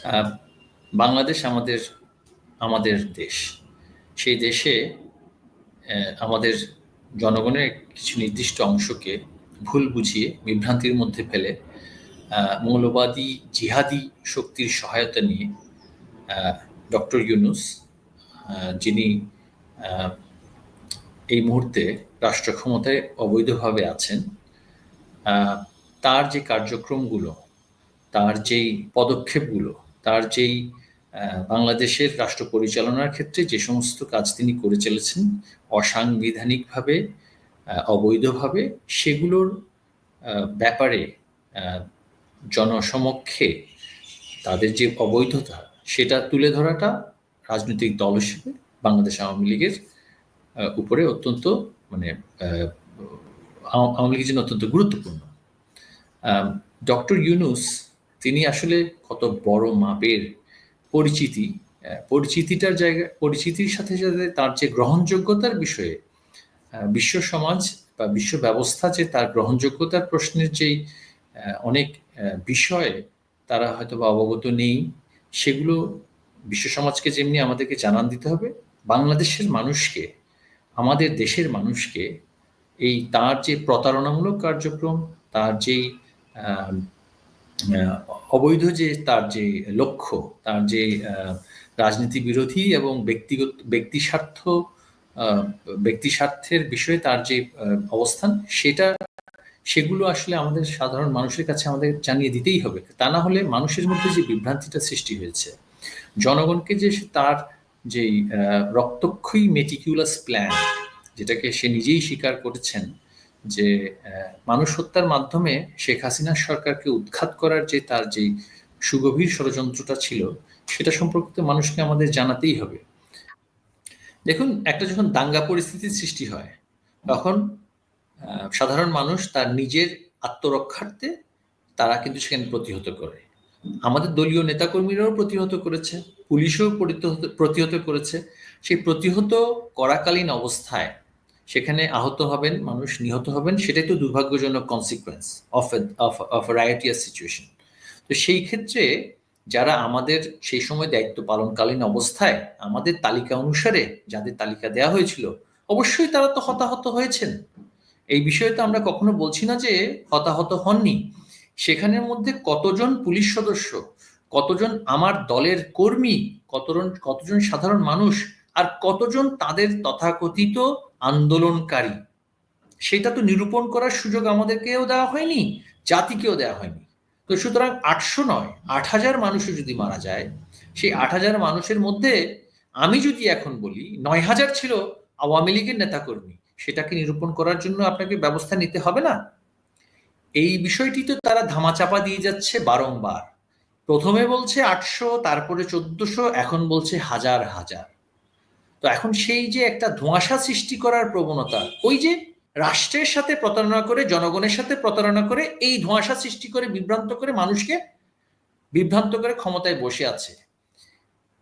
আহ, বাংলাদেশ আমাদের আমাদের দেশ। সেই দেশে আমাদের জনগণের কিছু নির্দিষ্ট অংশকে ভুল বুঝিয়ে বিভ্রান্তির মধ্যে ফেলে মৌলবাদী জিহাদি শক্তির সহায়তা নিয়ে ডক্টর ইউনূস, যিনি আহ, এই মুহূর্তে রাষ্ট্র ক্ষমতায় অবৈধভাবে আছেন, আহ, তার যে কার্যক্রমগুলো, তার যেই পদক্ষেপগুলো, তার যেই বাংলাদেশের রাষ্ট্র পরিচালনার ক্ষেত্রে যে সমস্ত কাজ তিনি করে চলেছেন অসাংবিধানিকভাবে, অবৈধভাবে, সেগুলোর ব্যাপারে আহ, জনসমক্ষে তাদের যে অবৈধতা সেটা তুলে ধরাটা রাজনৈতিক দল হিসেবে বাংলাদেশ আওয়ামী লীগের উপরে অত্যন্ত মানে আহ, আওয়ামী লীগের জন্য অত্যন্ত গুরুত্বপূর্ণ। ডক্টর ইউনূস তিনি আসলে কত বড় মাপের পরিচিতি, পরিচিতির সাথে সাথে তার যে গ্রহণযোগ্যতার বিষয়ে বিশ্ব সমাজ বা বিশ্ব ব্যবস্থা যে তার গ্রহণযোগ্যতার প্রশ্নের যেই অনেক বিষয়ে তারা হয়তো বা অবগত নেই, সেগুলো বিশ্ব সমাজকে যেমনি আমাদেরকে জানান দিতে হবে, বাংলাদেশের মানুষকে, আমাদের দেশের মানুষকে এই তার যে প্রতারণামূলক কার্যক্রম, তার যেই আহ, আহ, অবৈধ যে তার যে লক্ষ্য, তার যে রাজনীতি বিরোধী এবং ব্যক্তি স্বার্থের বিষয়ে তার যে অবস্থান, সেগুলো আসলে আমাদের সাধারণ মানুষের কাছে আমাদের জানিয়ে দিতেই হবে। তা না হলে মানুষের মধ্যে যে বিভ্রান্তিটা সৃষ্টি হয়েছে, জনগণকে যে তার যেই রক্তক্ষয়ী মেটিকিউলাস প্ল্যান, যেটাকে সে নিজেই স্বীকার করেছেন, যে মানুষ হত্যার মাধ্যমে শেখ হাসিনার সরকারকে উৎখাত করার যে তার যেই সুগভীর ষড়যন্ত্রটা ছিল, সেটা সম্পর্কে মানুষকে আমাদের জানাতেই হবে। দেখুন, একটা যখন দাঙ্গা পরিস্থিতির সৃষ্টি হয়, তখন সাধারণ মানুষ তার নিজের আত্মরক্ষার্থে তারা কিন্তু সেখানে প্রতিহত করে। আমাদের দলীয় নেতাকর্মীরাও প্রতিহত করেছে, পুলিশও প্রতিহত করেছে। সেই প্রতিহত করাকালীন অবস্থায় সেখানে আহত হবেন মানুষ, নিহত হবেন, সেটাই তো দুর্ভাগ্যজনক কনসিকুয়েন্স অফ রায়োটিয়াস সিচুয়েশন। তো সেই ক্ষেত্রে যারা আমাদের সেই সময় দায়িত্ব পালনকালীন অবস্থায় আমাদের তালিকা অনুসারে যাদের তালিকা দেওয়া হয়েছিল, অবশ্যই তারা তো হতাহত হয়েছেন। এই বিষয়ে তো আমরা কখনো বলছি না যে হতাহত হননি। সেখানের মধ্যে কতজন পুলিশ সদস্য, কতজন আমার দলের কর্মী, কতজন সাধারণ মানুষ, আর কতজন তাদের তথাকথিত আন্দোলনকারী, সেটা তো নিরূপণ করার সুযোগ আমাদেরকেও দেওয়া হয়নি, জাতিকেও দেওয়া হয়নি। তো সুতরাং ৮০০ নয়, ৮,০০০ মানুষও যদি মারা যায়, সেই ৮,০০০ মানুষের মধ্যে আমি যদি এখন বলি ৯,০০০ ছিল আওয়ামী লীগের নেতাকর্মী, সেটাকে নিরূপণ করার জন্য আপনাকে ব্যবস্থা নিতে হবে না? এই বিষয়টি তো তারা ধামাচাপা দিয়ে যাচ্ছে বারংবার। প্রথমে বলছে ৮০০, তারপরে ১৪০০, এখন বলছে হাজার হাজার। তো এখন সেই যে একটা ধোঁয়াশা সৃষ্টি করার প্রবণতা, ওই যে রাষ্ট্রের সাথে প্রতারণা করে, জনগণের সাথে প্রতারণা করে, এই ধোঁয়াশা সৃষ্টি করে, বিভ্রান্ত করে, মানুষকে বিভ্রান্ত করে ক্ষমতায় বসে আছে।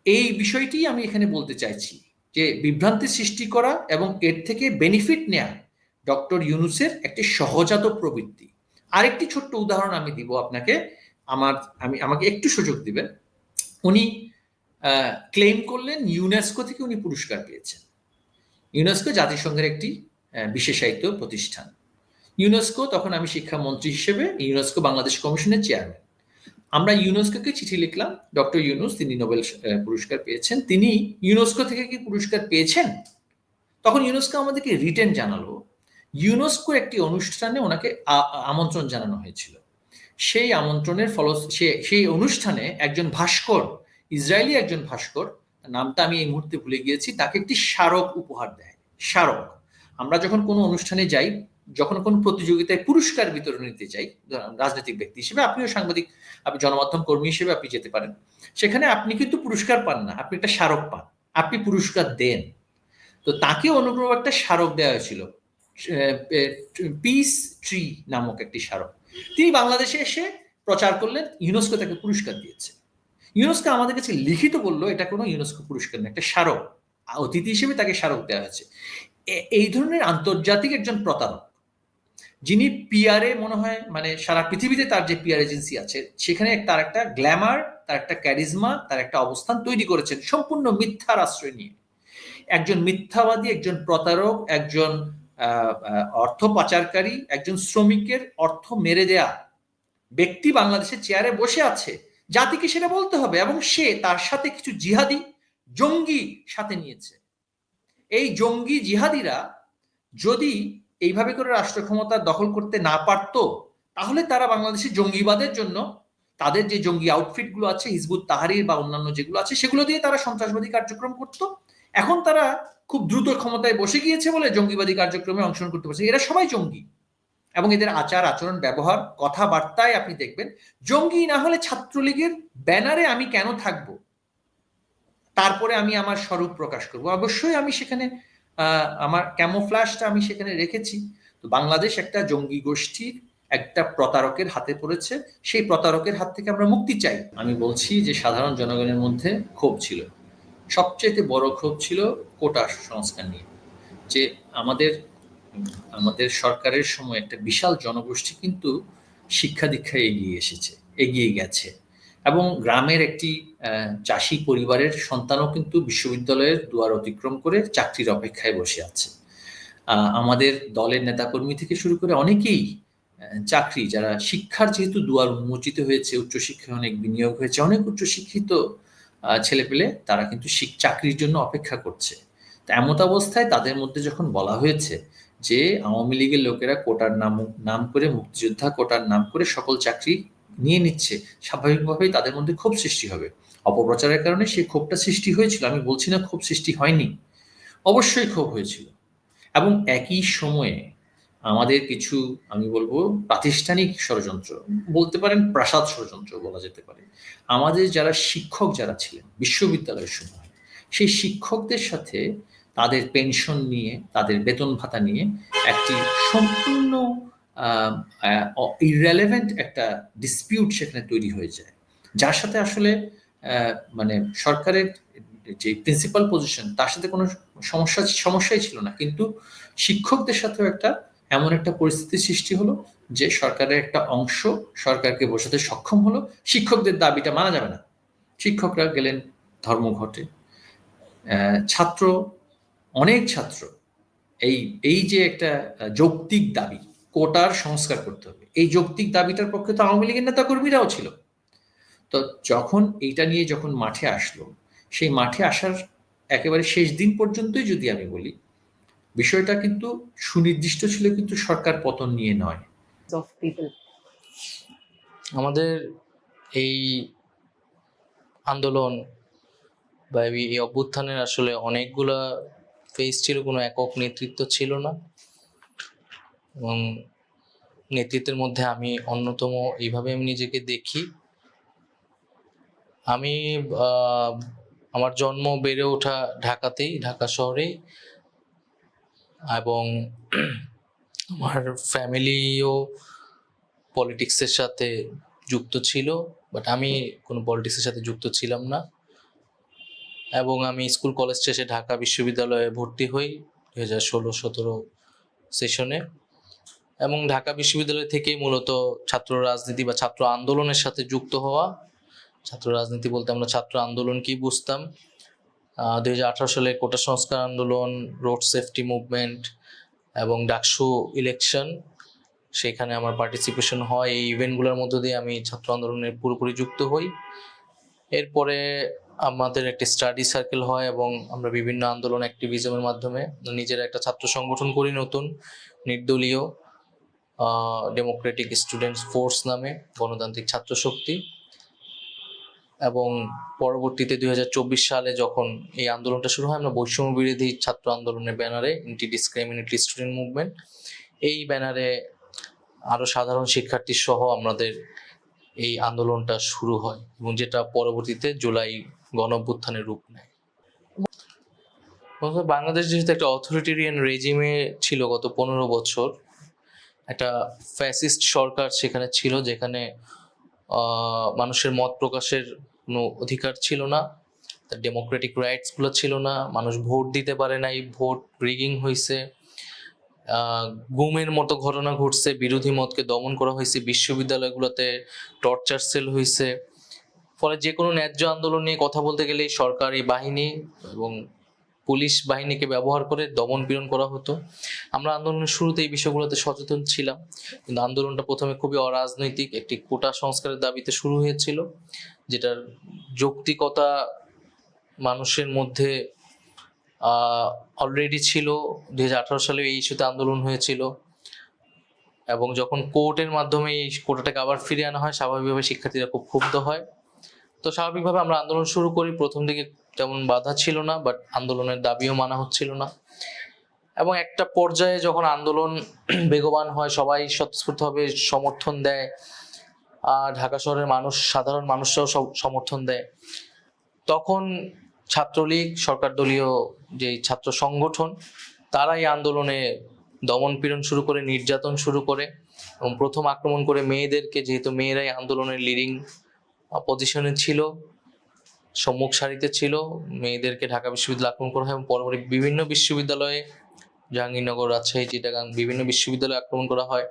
এই বিষয়টি আমি এখানে বলতে চাইছি, যে বিভ্রান্তি সৃষ্টি করা এবং এর থেকে বেনিফিট নেয়া ডক্টর ইউনূসের একটি সহজাত প্রবৃত্তি। আরেকটি ছোট্ট উদাহরণ আমি দিব আপনাকে। আমাকে একটু সুযোগ দিবেন। উনি ক্লেম করলেন ইউনেস্কো থেকে উনি পুরস্কার পেয়েছেন। ইউনেস্কো জাতিসংঘের একটি বিশেষায়িত প্রতিষ্ঠান। ইউনেস্কো, তখন আমি শিক্ষামন্ত্রী হিসেবে ইউনেস্কো বাংলাদেশ কমিশনের চেয়ারম্যান। আমরা ইউনেস্কোকে চিঠি লিখলাম, ডক্টর ইউনূস তিনি নোবেল পুরস্কার পেয়েছেন, তিনি ইউনেস্কো থেকে কি পুরস্কার পেয়েছেন? তখন ইউনেস্কো আমাদেরকে রিটেন জানালো, ইউনেস্কোর একটি অনুষ্ঠানে ওনাকে আমন্ত্রণ জানানো হয়েছিল। সেই আমন্ত্রণের সেই অনুষ্ঠানে একজন ভাস্কর, ইসরায়েলি একজন ভাস্কর, নামটা আমি এই মুহূর্তে ভুলে গিয়েছি, তাকে একটি স্মারক উপহার দেয়। স্মারক। আমরা যখন কোনো অনুষ্ঠানে যাই, যখন কোনো প্রতিযোগিতায় পুরস্কার বিতরণ নিতে যাই, রাজনৈতিক ব্যক্তি হিসেবে, আপনিও সাংবাদিক, আপনি জনমাধ্যম কর্মী হিসেবে আপনি যেতে পারেন, সেখানে আপনি কিন্তু পুরস্কার পান না, আপনি একটা স্মারক পান, আপনি পুরস্কার দেন। তো তাকে অনুগ্রহ একটা স্মারক দেওয়া হয়েছিল, পিস ট্রি নামক একটি স্মারক। তিনি বাংলাদেশে এসে প্রচার করলেন, ইউনেস্কো তাকে পুরস্কার দিয়েছে। ইউনেস্কো আমাদের কাছে লিখিত বলল এটা কোনো ইউনেস্কো পুরস্কার না, একটা স্মারক, অতিথি হিসেবে তাকে স্মারক দেওয়া হয়েছে। এই ধরনের আন্তর্জাতিক একজন প্রতারক, যিনি পিআরএ মনে হয়, মানে সারা পৃথিবীতে তার যে পিআর এজেন্সি আছে, সেখানে তার একটা গ্ল্যামার, তার একটা ক্যারিজমা, তার একটা অবস্থান তৈরি করেছেন সম্পূর্ণ মিথ্যার আশ্রয় নিয়ে। একজন মিথ্যাবাদী, একজন প্রতারক, একজন অর্থ পাচারকারী, একজন শ্রমিকের অর্থ মেরে দেয়া ব্যক্তি বাংলাদেশের চেয়ারে বসে আছে, জাতিকে সেটা বলতে হবে। এবং সে তার সাথে কিছু জিহাদি জঙ্গি সাথে নিয়েছে। এই জঙ্গি জিহাদিরা যদি এইভাবে করে রাষ্ট্র ক্ষমতা দখল করতে না পারত, তাহলে তারা বাংলাদেশের জঙ্গিবাদের জন্য তাদের যে জঙ্গি আউটফিট গুলো আছে, হিজবুত তাহরির বা অন্যান্য যেগুলো আছে, সেগুলো দিয়ে তারা সন্ত্রাসবাদী কার্যক্রম করত। এখন তারা খুব দ্রুত ক্ষমতায় বসে গিয়েছে বলে জঙ্গিবাদী কার্যক্রমে অংশগ্রহণ করতে পারছে। এরা সবাই জঙ্গি, এবং এদের আচার আচরণ, ব্যবহার, কথাবার্তায় আপনি দেখবেন জঙ্গি না হলে ছাত্রলীগের ব্যানারে আমি কেন থাকবো, তারপরে আমি আমার স্বরূপ প্রকাশ করব। অবশ্যই আমি সেখানে আমার ক্যামোফ্ল্যাশটা আমি সেখানে রেখেছি। তো বাংলাদেশ একটা জঙ্গি গোষ্ঠীর, একটা প্রতারকের হাতে পড়েছে। সেই প্রতারকের হাত থেকে আমরা মুক্তি চাই। আমি বলছি যে সাধারণ জনগণের মধ্যে ক্ষোভ ছিল, সবচেয়ে বড় ক্ষোভ ছিল কোটা সংস্কার নিয়ে। যে আমাদের আমাদের সরকারের সময় একটা বিশাল জনগোষ্ঠী কিন্তু শিক্ষা দীক্ষায় এগিয়ে এসেছে, এগিয়ে গেছে, এবং গ্রামের একটি চাষি পরিবারের সন্তানও কিন্তু বিশ্ববিদ্যালয়ের দুয়ার অতিক্রম করে চাকরির অপেক্ষায় বসে আছে। আমাদের দলের নেতাকর্মী থেকে শুরু করে অনেকেই চাকরি, যারা শিক্ষার যেহেতু দুয়ার উন্মোচিত হয়েছে, উচ্চশিক্ষায় অনেক বিনিয়োগ হয়েছে, অনেক উচ্চশিক্ষিত ছেলেপেলে তারা কিন্তু চাকরির জন্য অপেক্ষা করছে। এমত অবস্থায় তাদের মধ্যে যখন বলা হয়েছে যে আওয়ামী লীগের লোকেরা কোটার নাম করে, মুক্তিযোদ্ধা কোটার নাম করে সকল চাকরি নিয়ে নিচ্ছে, স্বাভাবিকভাবেই তাদের মধ্যে ক্ষোভ সৃষ্টি হবে। অপপ্রচারের কারণে সেই ক্ষোভটা সৃষ্টি হয়েছিল, আমি বলছি না ক্ষোভ সৃষ্টি হয়নি, অবশ্যই ক্ষোভ হয়েছিল। এবং একই সময়ে আমাদের কিছু, আমি বলবো প্রাতিষ্ঠানিক ষড়যন্ত্র, বলতে পারেন প্রাসাদ ষড়যন্ত্র বলা যেতে পারে। আমাদের যারা শিক্ষক যারা ছিলেন বিশ্ববিদ্যালয়ের সময়, সেই শিক্ষকদের সাথে তাদের পেনশন নিয়ে, তাদের বেতন ভাতা নিয়ে একটি সম্পূর্ণ ইররেলেভেন্ট একটা ডিসপিউট সেখানে তৈরি হয়ে যায়, যার সাথে আসলে মানে সরকারের যে প্রিন্সিপাল পজিশন তার সাথে কোনো সমস্যাই ছিল না, কিন্তু শিক্ষকদের সাথেও একটা এমন একটা পরিস্থিতি সৃষ্টি হলো যে সরকারের একটা অংশ সরকারকে বোঝাতে সক্ষম হলো শিক্ষকদের দাবিটা মানা যাবে না। শিক্ষকরা গেলেন ধর্মঘটে। ছাত্র, অনেক ছাত্র এই যে একটা যৌক্তিক দাবি, কোটার সংস্কার করতে হবে, এই যৌক্তিক দাবিটার পক্ষে তো আওয়ামী লীগের নেতা কর্মীরাও ছিল। তো যখন এইটা নিয়ে যখন মাঠে আসলো, সেই মাঠে আসার একেবারে শেষ দিন পর্যন্তই যদি আমি বলি, বিষয়টা কিন্তু সুনির্দিষ্ট ছিল, কিন্তু সরকার পতন নিয়ে নয়। আমাদের এই আন্দোলন বা এই অভ্যুত্থানের আসলে অনেকগুলা ফেজ ছিল, কোনো একক নেতৃত্ব ছিল না, এবং নেতৃত্বের মধ্যে আমি অন্যতম। এইভাবে আমি নিজেকে দেখি। আমি আমার জন্ম বেড়ে ওঠা ঢাকাতেই, ঢাকা শহরেই, এবং আমার ফ্যামিলিও পলিটিক্সের সাথে যুক্ত ছিল, বাট আমি কোনো পলিটিক্সের সাথে যুক্ত ছিলাম না। এবং আমি স্কুল কলেজ শেষে ঢাকা বিশ্ববিদ্যালয়ে ভর্তি হই 2016-17 সেশনে, এবং ঢাকা বিশ্ববিদ্যালয় থেকেই মূলত ছাত্র রাজনীতি বা ছাত্র আন্দোলনের সাথে যুক্ত হওয়া। ছাত্র রাজনীতি বলতে আমরা ছাত্র আন্দোলন কি বুঝতাম, 2018 সালে কোটা সংস্কার আন্দোলন, রোড সেফটি মুভমেন্ট এবং ডাকসু ইলেকশন, সেখানে আমার পার্টিসিপেশন হয়। এই ইভেন্টগুলোর মধ্য দিয়ে আমি ছাত্র আন্দোলনে পুরোপুরি যুক্ত হই। এরপরে আমাদের একটি স্টাডি সার্কেল হয় এবং আমরা বিভিন্ন আন্দোলন অ্যাক্টিভিজমের মাধ্যমে নিজের একটা ছাত্র সংগঠন করি, নতুন নির্দলীয় ডেমোক্রেটিক স্টুডেন্টস ফোর্স নামে, গণতান্ত্রিক ছাত্র শক্তি। এবং পরবর্তীতে 2024 সালে যখন এই আন্দোলনটা শুরু হয়, আমরা বৈষম্য বিরোধী ছাত্র আন্দোলনের ব্যানারে, এন্টি ডিসক্রিমিনেটরি স্টুডেন্ট মুভমেন্ট, এই ব্যানারে আরো সাধারণ শিক্ষার্থী সহ আমাদের এই আন্দোলনটা শুরু হয়, এবং যেটা পরবর্তীতে জুলাই গণঅভ্যুত্থানের রূপ নেয়। বাংলাদেশ যেহেতু একটা অথরিটেরিয়ান রেজিমে ছিল গত 15 বছর, একটা ফ্যাসিস্ট সরকার সেখানে ছিল, যেখানে মানুষের মত প্রকাশের কোনো অধিকার ছিল না, তার ডেমোক্রেটিক রাইটস গুলো ছিল না, মানুষ ভোট দিতে পারে নাই, ভোট রিগিং হয়েছে, গুমের মতো ঘটনা ঘটছে, বিরোধী মতকে দমন করা হয়েছে, বিশ্ববিদ্যালয়গুলোতে টর্চার সেল হয়েছে, ফলে যে কোনো ন্যায্য আন্দোলন নিয়ে কথা বলতে গেলে সরকারি বাহিনী এবং পুলিশ বাহিনীকে ব্যবহার করে দমন পীড়ন করা হতো। আমরা আন্দোলনের শুরুতে এই বিষয়গুলোতে সচেতন ছিলাম, কিন্তু আন্দোলনটা প্রথমে খুবই অরাজনৈতিক একটি কোটা সংস্কারের দাবিতে শুরু হয়েছিল, যেটার যৌক্তিকতা মানুষের মধ্যে অলরেডি ছিল। 2018 সালে এই ইস্যুতে আন্দোলন হয়েছিল, এবং যখন কোর্টের মাধ্যমে এই কোটাটাকে আবার ফিরিয়ে আনা হয়, স্বাভাবিকভাবে শিক্ষার্থীরা খুব ক্ষুব্ধ হয়। তো স্বাভাবিকভাবে আমরা আন্দোলন শুরু করি। প্রথম দিকে তেমন বাধা ছিল না, বাট আন্দোলনের দাবিও মানা হচ্ছিল না। এবং একটা পর্যায়ে যখন আন্দোলন বেগবান হয়, সবাই স্বতঃস্ফূর্তভাবে সমর্থন দেয়, আর ঢাকা শহরের মানুষ, সাধারণ মানুষরাও সমর্থন দেয়, তখন ছাত্রলীগ, সরকার দলীয় যে ছাত্র সংগঠন, তারা এই আন্দোলনে দমন পীড়ন শুরু করে, নির্যাতন শুরু করে, এবং প্রথম আক্রমণ করে মেয়েদেরকে, যেহেতু মেয়েরাই আন্দোলনের লিডিং পজিশনে ছিল, সম্মুখ সারিতে ছিল, মেয়েদেরকে ঢাকা বিশ্ববিদ্যালয়ে আক্রমণ করা হয়, এবং পরবর্তী বিভিন্ন বিশ্ববিদ্যালয়ে, জাহাঙ্গীরনগর, রাজশাহী, চিটাগাং, বিভিন্ন বিশ্ববিদ্যালয়ে আক্রমণ করা হয়।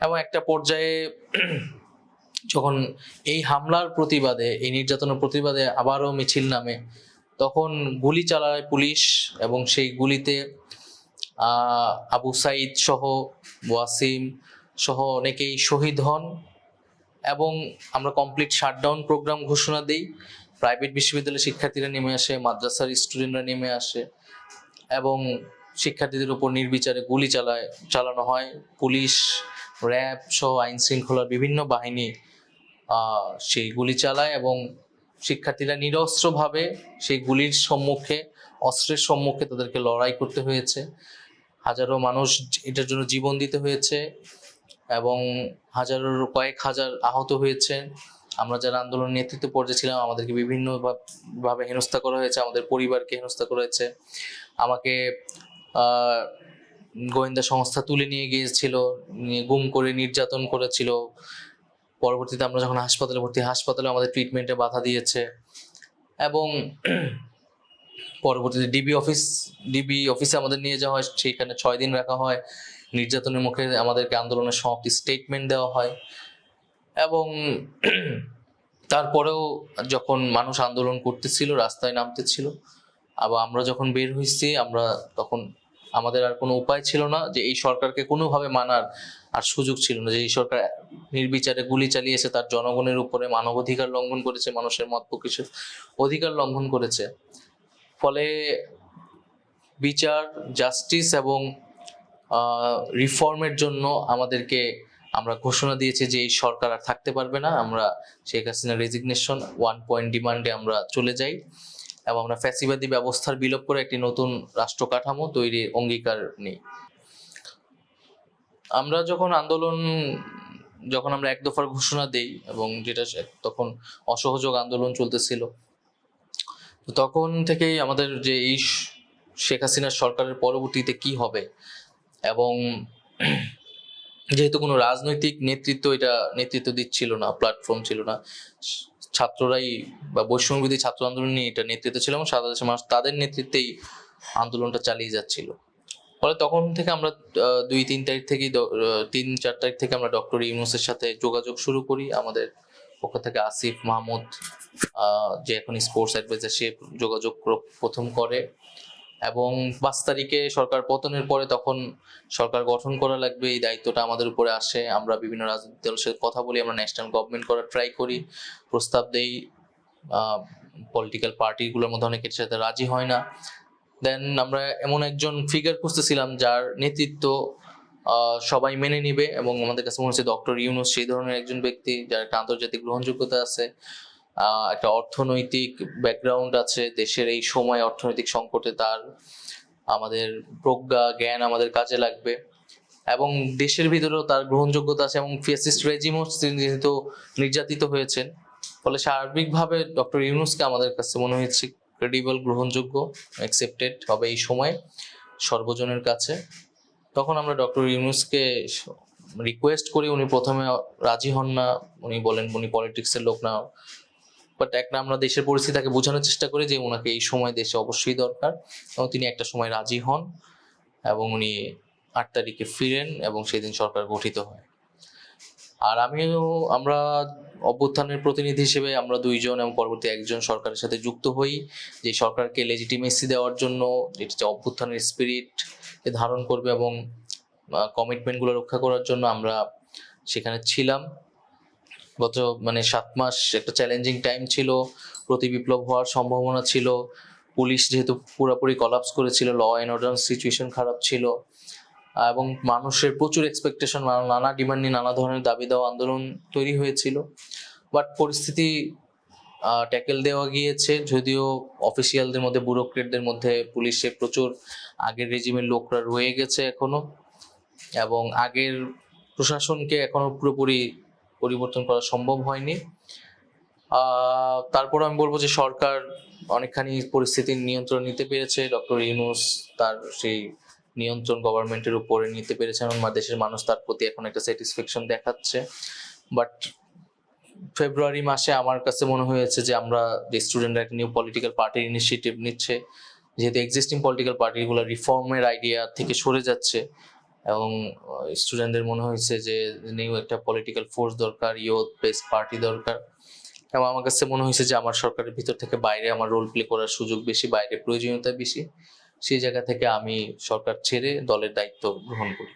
এবং একটা পর্যায়ে যখন এই হামলার প্রতিবাদে, এই নির্যাতনের প্রতিবাদে আবারও মিছিল নামে, তখন গুলি চালায় পুলিশ, এবং সেই গুলিতে আবু সাইদ সহ, ওয়াসিম সহ অনেকেই শহীদ হন। এবং আমরা কমপ্লিট শাটডাউন প্রোগ্রাম ঘোষণা দিই। প্রাইভেট বিশ্ববিদ্যালয়ের শিক্ষার্থীরা নেমে আসে, মাদ্রাসার স্টুডেন্টরা নেমে আসে, এবং শিক্ষার্থীদের উপর নির্বিচারে গুলি চালানো হয়। পুলিশ, র্যাব সহ আইন শৃঙ্খলার বিভিন্ন বাহিনী সেই গুলি চালায়, এবং শিক্ষার্থীরা নিরস্ত্রভাবে সেই গুলির সম্মুখে, অস্ত্রের সম্মুখে তাদেরকে লড়াই করতে হয়েছে। হাজারো মানুষ এটার জন্য জীবন দিতে হয়েছে, এবং কয়েক হাজার আহত হয়েছে। আমরা যারা আন্দোলন নেতৃত্ব পর্যায়ে ছিলাম, আমাদেরকে বিভিন্ন ভাবে হেনস্থা করা হয়েছে, আমাদের পরিবারকে হেনস্থা করা হয়েছে। আমাকে গোয়েন্দা সংস্থা তুলে নিয়ে গিয়েছিল, গুম করে নির্যাতন করেছিল। পরবর্তীতে আমরা যখন হাসপাতালে ভর্তি, হাসপাতালে আমাদের ট্রিটমেন্টে বাধা দিয়েছে। এবং পরবর্তীতে ডিবি অফিসে আমাদের নিয়ে যাওয়া হয়, সেইখানে 6 দিন রাখা হয়। নির্যাতনের মুখে আমাদেরকে আন্দোলনের সমাপ্তি স্টেটমেন্ট দেওয়া হয়। এবং তারপরেও যখন মানুষ আন্দোলন করতেছিল, রাস্তায় নামতেছিল, আবার আমরা যখন বের হয়েছি, আমরা তখন আমাদের আর কোনো উপায় ছিল না, যে এই সরকারকে কোনোভাবে মানার আর সুযোগ ছিল না, যে এই সরকার নির্বিচারে গুলি চালিয়েছে, তার জনগণের উপরে মানবাধিকার লঙ্ঘন করেছে, মানুষের মত প্রকাশের অধিকার লঙ্ঘন করেছে। ফলে বিচার, জাস্টিস এবং রিফর্মের জন্য আমরা ঘোষণা দিয়েছি যে এই সরকার আর থাকতে পারবে না। আমরা শেখ হাসিনা রেজিগনেশন 1 পয়েন্ট ডিমান্ডে আমরা চলে যাই, এবং আমরা ফ্যাসিবাদী ব্যবস্থার বিলোপ করে একটি নতুন রাষ্ট্র কাঠামো তৈরির অঙ্গীকার নিই। আমরা যখন আমরা এক দফার ঘোষণা দেই, এবং যেটা তখন অসহযোগ আন্দোলন চলতেছিল, তো তখন থেকেই আমাদের যে এই শেখ হাসিনার সরকারের পরবর্তীতে কি হবে, এবং যেহেতু কোনো রাজনৈতিক নেতৃত্ব দিচ্ছিল না, প্ল্যাটফর্ম ছিল না, ছাত্ররাই বা বৈষম্যবিরোধী ছাত্র আন্দোলন নিয়ে এটা নেতৃত্ব ছিল, এবং সারা দেশের মানুষ তাদের নেতৃত্বেই আন্দোলনটা চালিয়ে যাচ্ছিল। ফলে তখন থেকে আমরা 2-3 তারিখ থেকে 3-4 তারিখ থেকে আমরা ডক্টর ইউনূসের সাথে যোগাযোগ শুরু করি। আমাদের পক্ষ থেকে আসিফ মাহমুদ, যে এখন স্পোর্টস অ্যাডভাইজার, সে যোগাযোগ প্রথম করে। এবং 5 তারিখে সরকার পতনের পরে তখন সরকার গঠন করা লাগবে, এই দায়িত্বটা আমাদের উপরে আসে। আমরা বিভিন্ন রাজনৈতিক দলের সাথে কথা বলি, আমরা ন্যাশনাল গভর্নমেন্ট করার ট্রাই করি, প্রস্তাব দেই। পলিটিক্যাল পার্টিগুলোর মধ্যে অনেকের সাথে রাজি হয় না। দেন আমরা এমন একজন ফিগার খুঁজতেছিলাম যার নেতৃত্ব সবাই মেনে নিবে, এবং আমাদের কাছে মনে হচ্ছে ডক্টর ইউনূস সেই ধরনের একজন ব্যক্তি, যার একটা আন্তর্জাতিক গ্রহণযোগ্যতা আছে, একটা অর্থনৈতিক ব্যাকগ্রাউন্ড আছে। দেশের এই সময় অর্থনৈতিক সংকটে আমাদের প্রজ্ঞা, জ্ঞান আমাদের কাজে লাগবে, এবং দেশের ভিতরেও তার গ্রহণযোগ্যতা আছে, এবং ফ্যাসিস্ট রেজিমও যেহেতু নির্যাতিত হয়েছেন, ফলে সার্বিকভাবে ডক্টর ইউনূসকে আমাদের কাছে মনে হয়েছে ক্রেডিবল, গ্রহণযোগ্য, অ্যাকসেপ্টেড হবে এই সময় সর্বজনের কাছে। তখন আমরা ডক্টর ইউনূসকে রিকোয়েস্ট করি, উনি প্রথমে রাজি হন না, উনি বলেন উনি পলিটিক্সের লোক না। বাট আমরা দেশের পরিস্থিতিকে বোঝানোর চেষ্টা করি যে ওনাকে এই সময় দেশে অবশ্যই দরকার, এবং তিনি একটা সময় রাজি হন, এবং উনি 8 তারিখে ফিরেন, এবং সেদিন সরকার গঠিত হয়। আর আমরা অভ্যুত্থানের প্রতিনিধি হিসেবে আমরা দুইজন এবং পরবর্তী একজন সরকারের সাথে যুক্ত হই, যে সরকারকে লেজিটিমেসি দেওয়ার জন্য, যেটা যে অভ্যুত্থানের স্পিরিটকে ধারণ করবে এবং কমিটমেন্টগুলো রক্ষা করার জন্য আমরা সেখানে ছিলাম। গত 7 মাস একটা চ্যালেঞ্জিং টাইম ছিল, প্রতি বিপ্লব হওয়ার সম্ভাবনা ছিল, পুলিশ যেহেতু পুরোপুরি কলাপস করেছিল, ল অ্যান্ড অর্ডার সিচুয়েশন খারাপ ছিল, এবং মানুষের প্রচুর এক্সপেকটেশন, নানা ডিমান্ড নিয়ে নানা ধরনের দাবি দেওয়া আন্দোলন তৈরি হয়েছিল। বাট পরিস্থিতি ট্যাকেল দেওয়া গিয়েছে, যদিও অফিসিয়ালদের মধ্যে, ব্যুরোক্রেটদের মধ্যে পুলিশে প্রচুর আগের রেজিমের লোকরা রয়ে গেছে এখনো, এবং আগের প্রশাসনকে এখনো পুরোপুরি পরিবর্তন করা সম্ভব হয়নি। তারপর আমি বলবো যে সরকার অনেকখানি পরিস্থিতির নিয়ন্ত্রণ নিতে পেরেছে। ডক্টর ইউনূস তার সেই নিয়ন্ত্রণ গভর্নমেন্টের উপরে নিতে পেরেছে এবং দেশের মানুষ তার প্রতি এখন একটা স্যাটিসফ্যাকশন দেখাচ্ছে। বাট ফেব্রুয়ারি মাসে আমার কাছে মনে হয়েছে যে আমরা যে স্টুডেন্টরা একটা নিউ পলিটিক্যাল পার্টির ইনিশিয়েটিভ নিচ্ছে, যেহেতু এক্সিস্টিং পলিটিক্যাল পার্টিগুলো রিফর্মের আইডিয়া থেকে সরে যাচ্ছে, এবং স্টুডেন্টদের মনে হয়েছে যে নিউ একটা পলিটিক্যাল ফোর্স দরকার, ইয়ুথ বেসড পার্টি দরকার। এবং আমার কাছে মনে হয়েছে যে আমার সরকারের ভিতর থেকে বাইরে আমার রোল প্লে করার সুযোগ বেশি, বাইরে প্রয়োজনীয়তা বেশি। সেই জায়গা থেকে আমি সরকার ছেড়ে দলের দায়িত্ব গ্রহণ করি।